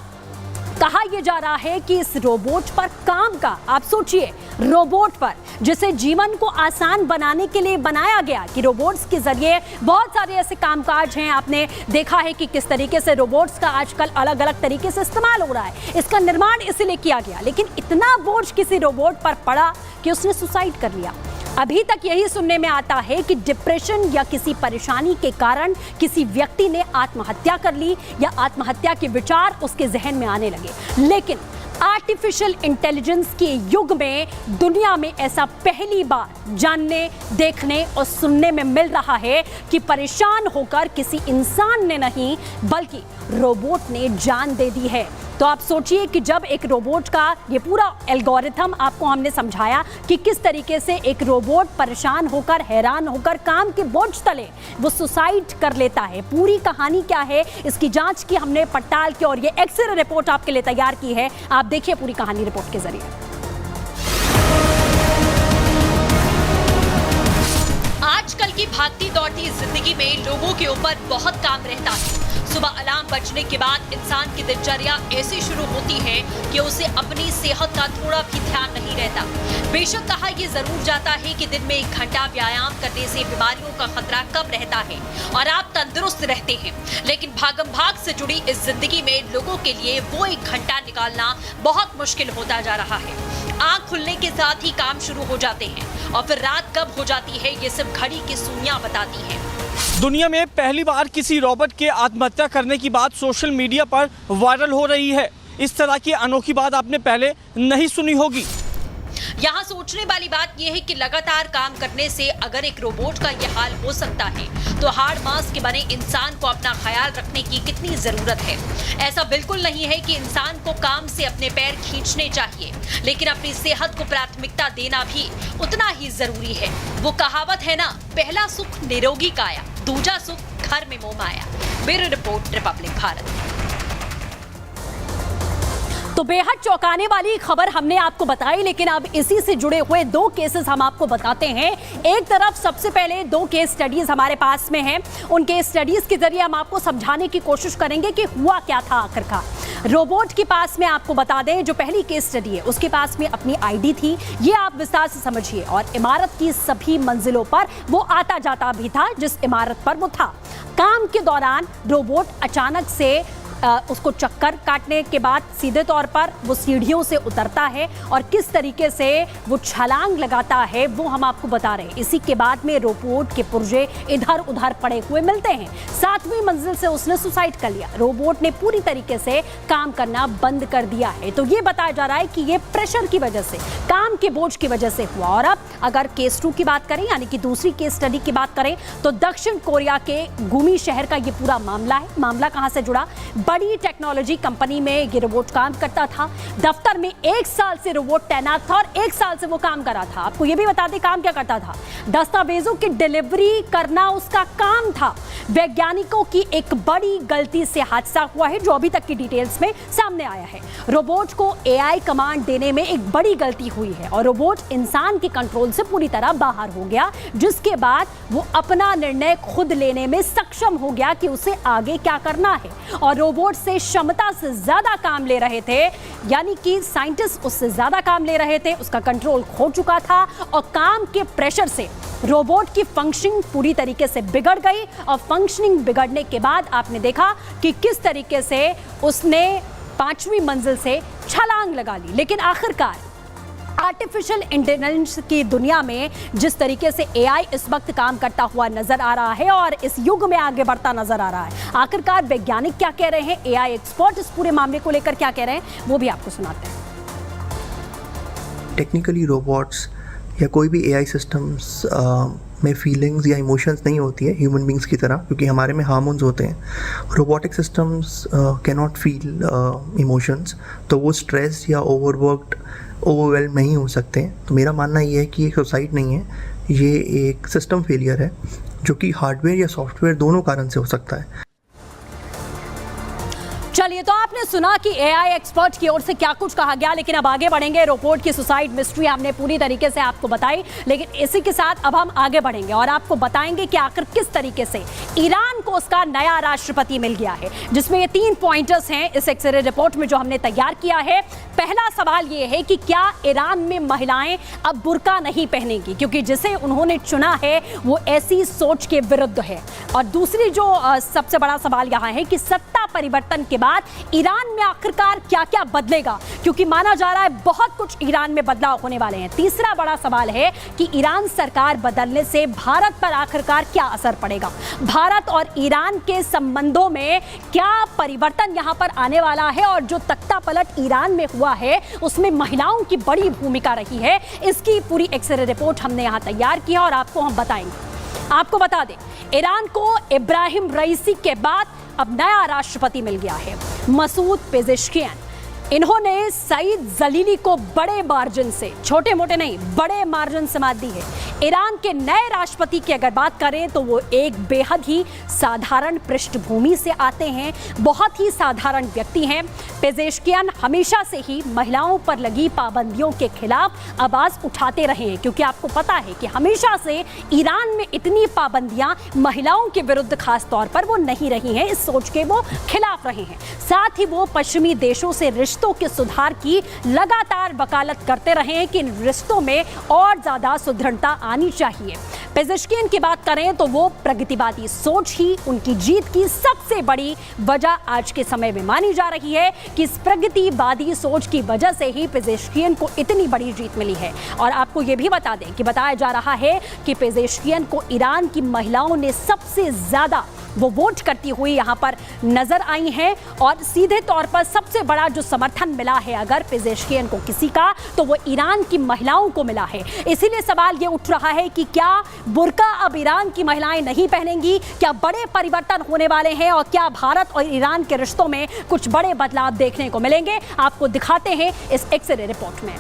कहा यह जा रहा है कि इस रोबोट पर काम का, आप सोचिए रोबोट पर, जिसे जीवन को आसान बनाने के लिए बनाया गया, कि रोबोट्स के जरिए बहुत सारे ऐसे कामकाज हैं। आपने देखा है कि किस तरीके से रोबोट्स का आजकल अलग अलग तरीके से इस्तेमाल हो रहा है। इसका निर्माण इसलिए किया गया, लेकिन इतना बोझ किसी रोबोट पर पड़ा कि उसने सुसाइड कर लिया। अभी तक यही सुनने में आता है कि डिप्रेशन या किसी परेशानी के कारण किसी व्यक्ति ने आत्महत्या कर ली, या आत्महत्या के विचार उसके जहन में आने लगे। लेकिन आर्टिफिशियल इंटेलिजेंस के युग में दुनिया में ऐसा पहली बार जानने, देखने और सुनने में मिल रहा है कि परेशान होकर किसी इंसान ने नहीं, बल्कि रोबोट ने जान दे दी है। तो आप सोचिए कि जब एक रोबोट का ये पूरा एल्गोरिथम आपको हमने समझाया कि किस तरीके से एक रोबोट परेशान होकर, हैरान होकर काम के बोझ तले वो सुसाइड कर लेता है। पूरी कहानी क्या है, इसकी जांच की हमने, पड़ताल की, और ये एक्सरे रिपोर्ट आपके लिए तैयार की है। आप देखिए पूरी कहानी रिपोर्ट के जरिए। आजकल की भागती दौड़ती जिंदगी में लोगों के ऊपर बहुत काम रहता है। सुबह अलार्म बजने के बाद इंसान की दिनचर्या ऐसी शुरू होती है कि उसे अपनी सेहत का थोड़ा भी ध्यान नहीं रहता। बेशक कहा यह जरूर जाता है कि दिन में 1 घंटा व्यायाम करने से बीमारियों का खतरा कम रहता है और आप तंदुरुस्त रहते हैं, लेकिन भागम भाग से जुड़ी इस जिंदगी में लोगों के लिए वो 1 घंटा निकालना बहुत मुश्किल होता जा रहा है। आंख खुलने के साथ ही काम शुरू हो जाते हैं और फिर रात कब हो जाती है ये सिर्फ घड़ी की सुइयां बताती हैं। दुनिया में पहली बार किसी रोबोट के आत्महत्या करने की बात सोशल मीडिया पर वायरल हो रही है। इस तरह की अनोखी बात आपने पहले नहीं सुनी होगी। यहाँ सोचने वाली बात यह है कि लगातार काम करने से अगर एक रोबोट का यह हाल हो सकता है तो हार्ड मांस के बने इंसान को अपना ख्याल रखने की कितनी जरूरत है। ऐसा बिल्कुल नहीं है कि इंसान को काम से अपने पैर खींचने चाहिए, लेकिन अपनी सेहत को प्राथमिकता देना भी उतना ही जरूरी है। वो कहावत है ना, पहला सुख निरोगी काया, दूजा सुख घर में मोह माया। Bureau report, Republic Bharat. तो बेहद चौंकाने वाली खबर हमने आपको बताई, लेकिन अब इसी से जुड़े हुए दो केसेस हम आपको बताते हैं। एक तरफ सबसे पहले दो केस स्टडीज हमारे पास में हैं। उन केस स्टडीज के जरिए हम आपको समझाने की कोशिश करेंगे कि हुआ क्या था आखिरकार। रोबोट के पास में आपको बता दें, जो पहली केस स्टडी है उसके पास में अपनी आईडी थी, ये आप विस्तार से समझिए, और इमारत की सभी मंजिलों पर वो आता जाता भी था जिस इमारत पर वो था। काम के दौरान रोबोट अचानक से उसको चक्कर काटने के बाद सीधे तौर पर वो सीढ़ियों से उतरता है और किस तरीके से वो छलांग लगाता है वो हम आपको बता रहे हैं। इसी के बाद में रोबोट के पुर्जे इधर उधर पड़े हुए मिलते हैं। 7वीं मंजिल से उसने सुसाइड कर लिया। रोबोट ने पूरी तरीके से काम करना बंद कर दिया है। तो ये बताया जा रहा है कि ये प्रेशर की वजह से, काम के बोझ की वजह से हुआ। और अब अगर केस 2 की बात करें, यानी कि दूसरी केस स्टडी की बात करें, तो दक्षिण कोरिया के गुमी शहर का ये पूरा मामला है। मामला कहां से जुड़ा? बड़ी टेक्नोलॉजी कंपनी में ये रोबोट काम करता था। दफ्तर में 1 साल से रोबोट तैनात था और 1 साल से वो काम कर रहा था। आपको ये भी बता दें काम क्या करता था। दस्तावेजों की डिलीवरी करना उसका काम था। वैज्ञानिकों की एक बड़ी गलती से हादसा हुआ है जो अभी तक की डिटेल्स में सामने आया है। रोबोट को एआई कमांड देने में एक बड़ी गलती हुई है और रोबोट इंसान के कंट्रोल से पूरी तरह बाहर हो गया, जिसके बाद वो अपना निर्णय खुद लेने में सक्षम हो गया कि उसे आगे क्या करना है। और रोबोट से क्षमता से ज्यादा काम ले रहे थे, यानी कि साइंटिस्ट उससे ज्यादा काम ले रहे थे, उसका कंट्रोल खो चुका था और काम के प्रेशर से रोबोट की फंक्शनिंग पूरी तरीके से बिगड़ गई। और फंक्शनिंग बिगड़ने के बाद आपने देखा कि किस तरीके से उसने 5वीं मंजिल से छलांग लगा ली। लेकिन आखिरकार आर्टिफिशियल इंटेलिजेंस की दुनिया में जिस तरीके से एआई इस वक्त काम करता हुआ नजर आ रहा है और इस युग में आगे बढ़ता नजर आ रहा है, आखिरकार वैज्ञानिक क्या कह रहे हैं, एआई एक्सपर्ट इस पूरे मामले को लेकर क्या कह रहे हैं, वो भी आपको सुनाते हैं। टेक्निकली रोबोट्स या कोई भी एआई सिस्टम्स में फीलिंग्स या इमोशंस नहीं होती है ह्यूमन बींग्स की तरह, क्योंकि हमारे में हार्मोन्स होते हैं। Robotic systems can not feel emotions, तो वो स्ट्रेस या ओवरवर्कड, ओवरवेल्म नहीं हो सकते। तो मेरा मानना ये है कि ये सुसाइड नहीं है, ये एक सिस्टम फेलियर है जो कि हार्डवेयर या सॉफ्टवेयर दोनों कारण से हो सकता है। चलिए, तो आपने सुना कि एआई एक्सपर्ट की ओर से क्या कुछ कहा गया, लेकिन अब आगे बढ़ेंगे। रोबोट की सुसाइड मिस्ट्री हमने पूरी तरीके से आपको बताई, लेकिन इसी के साथ अब हम आगे बढ़ेंगे और आपको बताएंगे कि आखिर किस तरीके से ईरान को उसका नया राष्ट्रपति मिल गया है, जिसमें ये 3 पॉइंटर्स हैं इस एक्सरे रिपोर्ट में जो हमने तैयार किया है। पहला सवाल ये है कि क्या ईरान में महिलाएं अब बुर्का नहीं पहनेंगी, क्योंकि जिसे उन्होंने चुना है वो ऐसी सोच के विरुद्ध है। और दूसरी जो सबसे बड़ा सवाल यहाँ है कि सत्ता परिवर्तन के बाद ईरान में आखिरकार क्या क्या बदलेगा, क्योंकि माना जा रहा है बहुत कुछ ईरान में बदलाव होने वाले हैं। तीसरा बड़ा सवाल है कि ईरान सरकार बदलने से भारत पर आखिरकार क्या असर पड़ेगा, भारत और ईरान के संबंधों में क्या परिवर्तन यहां पर आने वाला है, और जो तख्ता पलट ईरान में हुआ है उसमें महिलाओं की बड़ी भूमिका रही है। इसकी पूरी एक्सरे रिपोर्ट हमने यहां तैयार की है और आपको हम बताएंगे। आपको बता दें, ईरान को इब्राहिम रईसी के बाद अब नया राष्ट्रपति मिल गया है, मसूद पेजेश्कियान। इन्होंने सईद जलीली को बड़े मार्जिन से, छोटे मोटे नहीं, बड़े मार्जिन से मात दी है। ईरान के नए राष्ट्रपति की अगर बात करें तो वो एक बेहद ही साधारण पृष्ठभूमि से आते हैं, बहुत ही साधारण व्यक्ति हैं। पेजेश्कियान हमेशा से ही महिलाओं पर लगी पाबंदियों के खिलाफ आवाज उठाते रहे हैं, क्योंकि आपको पता है कि हमेशा से ईरान में इतनी पाबंदियां महिलाओं के विरुद्ध खास तौर पर वो नहीं रही हैं, इस सोच के वो खिलाफ रहे हैं। साथ ही वो पश्चिमी देशों से रिश्तों के सुधार की लगातार वकालत करते रहे हैं कि इन रिश्तों में और ज्यादा सुदृढ़ता आनी चाहिए। पेजेश्कियन की बात करें तो वो प्रगतिवादी सोच ही उनकी जीत की सबसे बड़ी वजह आज के समय में मानी जा रही है कि इस प्रगतिवादी सोच की वजह से ही पेजेश्कियन को इतनी बड़ी जीत मिली है। और आपको ये भी बता दें कि बताया जा रहा है कि पेजेश्कियन को ईरान की महिलाओं ने सबसे ज्यादा वो वोट करती हुई यहाँ पर नजर आई हैं और सीधे तौर पर सबसे बड़ा जो समर्थन मिला है अगर पेजेश्कियन को किसी का तो वो ईरान की महिलाओं को मिला है। इसीलिए सवाल ये उठ रहा है कि क्या बुर्का अब ईरान की महिलाएं नहीं पहनेंगी, क्या बड़े परिवर्तन होने वाले हैं और क्या भारत और ईरान के रिश्तों में कुछ बड़े बदलाव देखने को मिलेंगे। आपको दिखाते हैं इस एक्सरे रिपोर्ट में।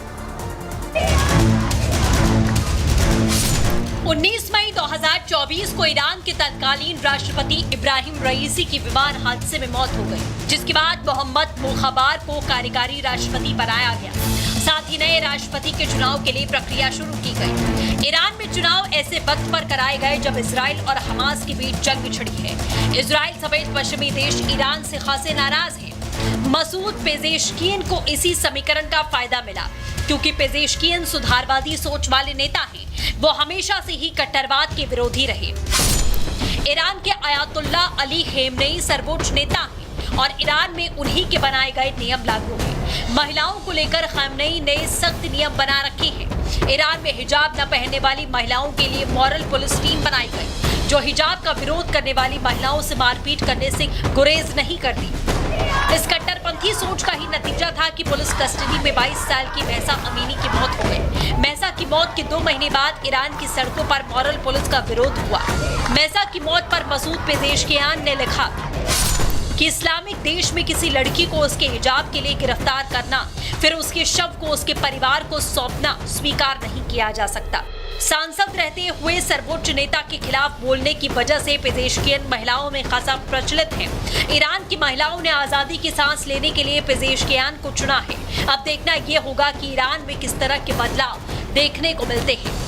19 मई 2024 को ईरान के तत्कालीन राष्ट्रपति इब्राहिम रईसी की विमान हादसे में मौत हो गई, जिसके बाद मोहम्मद मुखबार को कार्यकारी राष्ट्रपति बनाया गया। साथ ही नए राष्ट्रपति के चुनाव के लिए प्रक्रिया शुरू की गई। ईरान में चुनाव ऐसे वक्त पर कराए गए जब इजराइल और हमास के बीच जंग छिड़ी है। इजराइल समेत पश्चिमी देश ईरान से खासे नाराज हैं। मसूद पेजेश्कियन को इसी समीकरण का फायदा मिला, क्योंकि पेजेश्कियन सुधारवादी सोच वाले नेता हैं। वो हमेशा से ही कट्टरवाद के विरोधी रहे। ईरान के अयातुल्ला अली खेमनेई सर्वोच्च नेता हैं और ईरान में उन्हीं के बनाए गए नियम लागू हैं। महिलाओं को लेकर खेमनेई ने सख्त नियम बना रखे हैं। ईरान में हिजाब न पहनने वाली महिलाओं के लिए मॉरल पुलिस टीम बनाई गई, जो हिजाब का विरोध करने वाली महिलाओं से मारपीट करने से गुरेज नहीं करती। इस कट्टरपंथी सोच का ही नतीजा था कि पुलिस कस्टडी में 22 साल की महसा अमीनी की मौत हो गई। महसा की मौत के 2 महीने बाद ईरान की सड़कों पर मॉरल पुलिस का विरोध हुआ। महसा की मौत पर मसूद पेजेश्कियान ने लिखा कि इस्लामिक देश में किसी लड़की को उसके हिजाब के लिए गिरफ्तार करना, फिर उसके शव को उसके परिवार को सौंपना स्वीकार नहीं किया जा सकता। सांसद रहते हुए सर्वोच्च नेता के खिलाफ बोलने की वजह से पेजेश्कियन महिलाओं में खासा प्रचलित है। ईरान की महिलाओं ने आजादी की सांस लेने के लिए पेजेश्कियन को चुना है। अब देखना यह होगा कि ईरान में किस तरह के बदलाव देखने को मिलते हैं।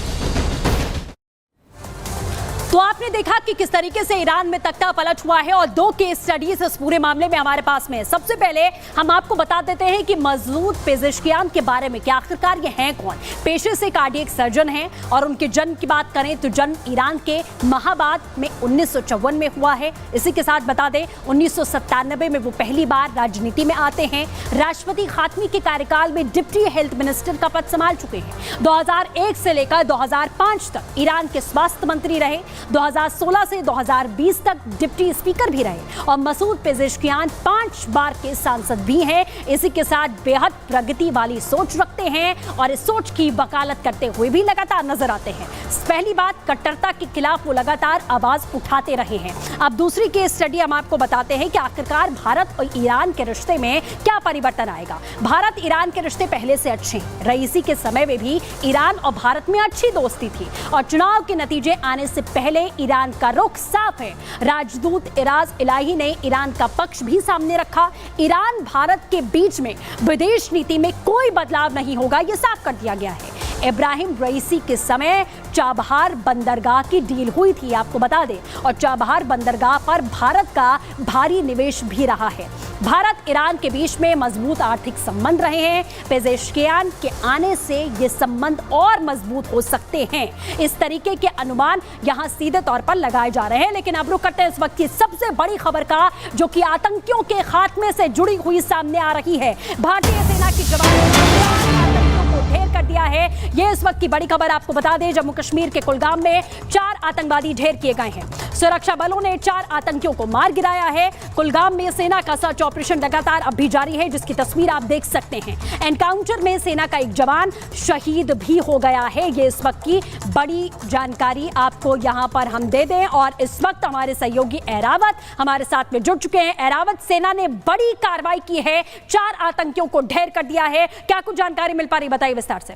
तो आपने देखा कि किस तरीके से ईरान में तख्ता पलट हुआ है और 2 केस स्टडीज इस पूरे मामले में हमारे पास में है। सबसे पहले हम आपको बता देते हैं कि मसूद पेजेश्कियान के बारे में, क्या आखिरकार ये हैं कौन। पेशे से कार्डियक सर्जन हैं और उनके जन्म की बात करें तो जन्म ईरान के महाबाद में 1954 में हुआ है। इसी के साथ बता दें 1997 में वो पहली बार राजनीति में आते हैं। राष्ट्रपति खातमी के कार्यकाल में डिप्टी हेल्थ मिनिस्टर का पद संभाल चुके हैं। 2001 से लेकर 2005 तक ईरान के स्वास्थ्य मंत्री रहे। 2016 से 2020 तक डिप्टी स्पीकर भी रहे और मसूद पेजेश्कियान 5 बार के सांसद भी हैं। इसी के साथ बेहद प्रगति वाली सोच रखते हैं और इस सोच की वकालत करते हुए भी लगातार नजर आते हैं। पहली बात, कट्टरता के खिलाफ वो लगातार आवाज उठाते रहे हैं। अब दूसरी केस स्टडी हम आपको बताते हैं कि आखिरकार भारत और ईरान के रिश्ते में क्या परिवर्तन आएगा। भारत ईरान के रिश्ते पहले से अच्छे हैं। रईसी के समय में भी ईरान और भारत में अच्छी दोस्ती थी और चुनाव के नतीजे आने से पहले ईरान का रुख साफ है। राजदूत इराज इलाही ने ईरान का पक्ष भी सामने रखा। ईरान भारत के बीच में विदेश नीति में कोई बदलाव नहीं होगा, यह साफ कर दिया गया है। इब्राहिम रईसी के समय चाबहार बंदरगाह की डील हुई थी, आपको बता दें, और चाबहार बंदरगाह पर भारत का भारी निवेश भी रहा है। भारत ईरान के बीच में मजबूत आर्थिक संबंध रहे हैं। पेजेश्कियान के आने से ये संबंध और मजबूत हो सकते हैं। इस तरीके के अनुमान यहां सीधे तौर पर लगाए जा रहे हैं। लेकिन अब रुक करते हैं इस वक्त की सबसे बड़ी खबर का, जो कि आतंकियों के खात्मे से जुड़ी हुई सामने आ रही है। भारतीय सेना की जवानों ने ढेर कर दिया है। ये इस वक्त की बड़ी खबर आपको बता दें, जम्मू कश्मीर के कुलगाम में 4 आतंकवादी ढेर किए गए हैं। सुरक्षा बलों ने 4 आतंकियों को मार गिराया है। कुलगाम में सेना का सर्च ऑपरेशन लगातार अब भी जारी है, जिसकी तस्वीर आप देख सकते हैं। एनकाउंटर में सेना का एक जवान शहीद भी हो गया है। ये इस वक्त की बड़ी जानकारी आपको यहां पर हम दे दें और इस वक्त हमारे सहयोगी एरावत हमारे साथ में जुड़ चुके हैं। एरावत, सेना ने बड़ी कार्रवाई की है, 4 आतंकियों को ढेर कर दिया है। क्या कुछ जानकारी मिल पा रही, बताइए विस्तार से।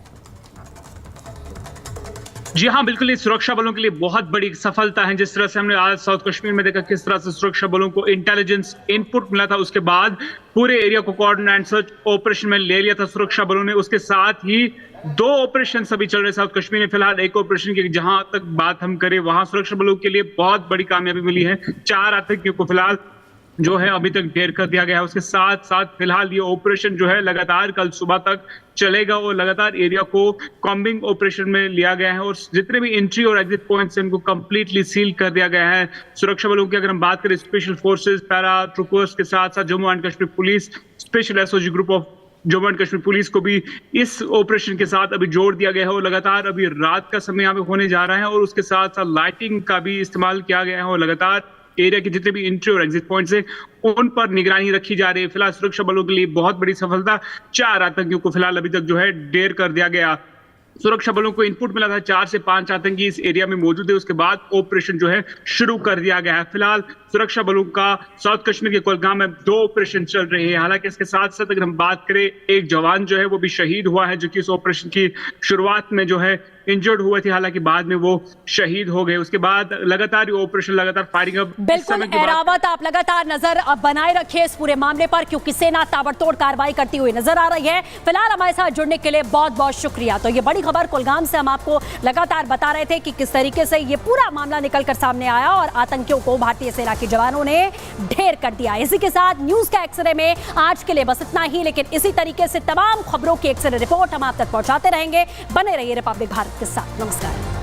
जी हाँ, बिल्कुल, ये सुरक्षा बलों के लिए बहुत बड़ी सफलता है। जिस तरह से हमने आज साउथ कश्मीर में देखा किस तरह से सुरक्षा बलों को इंटेलिजेंस इनपुट मिला था, उसके बाद पूरे एरिया को कोऑर्डिनेट एंड सर्च ऑपरेशन में ले लिया था सुरक्षा बलों ने। उसके साथ ही 2 ऑपरेशन अभी चल रहे साउथ कश्मीर में। फिलहाल एक ऑपरेशन की जहां तक बात हम करें, वहां सुरक्षा बलों के लिए बहुत बड़ी कामयाबी मिली है। 4 आतंकियों को फिलहाल जो है अभी तक ढेर कर दिया गया है। उसके साथ साथ फिलहाल ये ऑपरेशन जो है लगातार कल सुबह तक चलेगा और लगातार एरिया को कॉम्बिंग ऑपरेशन में लिया गया है और जितने भी एंट्री और एग्जिट पॉइंट्स हैं उनको कंप्लीटली सील कर दिया गया है। सुरक्षा बलों की अगर हम बात करें, स्पेशल फोर्सेस, पैरा ट्रूपर्स के साथ साथ Jammu and Kashmir police, special SOG group of Jammu and Kashmir police को भी इस ऑपरेशन के साथ अभी जोड़ दिया गया है और लगातार अभी रात का समय यहाँ पे होने जा रहा है और उसके साथ साथ लाइटिंग का भी इस्तेमाल किया गया है और लगातार एरिया के जितने भी एंट्री और एग्जिट पॉइंट्स हैं उन पर निगरानी रखी जा रही है। फिलहाल सुरक्षा बलों के लिए बहुत बड़ी सफलता, 4 आतंकियों को फिलहाल अभी तक जो है ढेर कर दिया गया। सुरक्षा बलों को इनपुट मिला था 4 से 5 आतंकी इस एरिया में मौजूद है, उसके बाद ऑपरेशन जो है शुरू कर दिया गया है। फिलहाल सुरक्षा बलों का साउथ कश्मीर के कुलगाम में 2 ऑपरेशन चल रहे हैं। हालांकि इसके साथ साथ अगर हम बात करें, एक जवान जो है वो भी शहीद हुआ है, जो कि इस ऑपरेशन की शुरुआत में जो है इंजर्ड हुए थे, हालांकि बाद में वो शहीद हो गए। उसके बाद लगातार ये ऑपरेशन, लगातार फायरिंग। बिल्कुल एरावत, आप लगातार नजर बनाए रखिए इस पूरे मामले पर, क्योंकि सेना ताबड़तोड़ कार्रवाई करती हुई नजर आ रही है। फिलहाल हमारे साथ जुड़ने के लिए बहुत बहुत शुक्रिया। तो ये बड़ी खबर कुलगाम से हम आपको लगातार बता रहे थे कि किस तरीके से ये पूरा मामला निकलकर सामने आया और आतंकियों को भारतीय सेना के जवानों ने ढेर कर दिया। इसी के साथ न्यूज का एक्सरे में आज के लिए बस इतना ही, लेकिन इसी तरीके से तमाम खबरों की एक्सरे रिपोर्ट हम आप तक पहुंचाते रहेंगे। बने रहिए रिपब्लिक भारत के साथ। नमस्कार।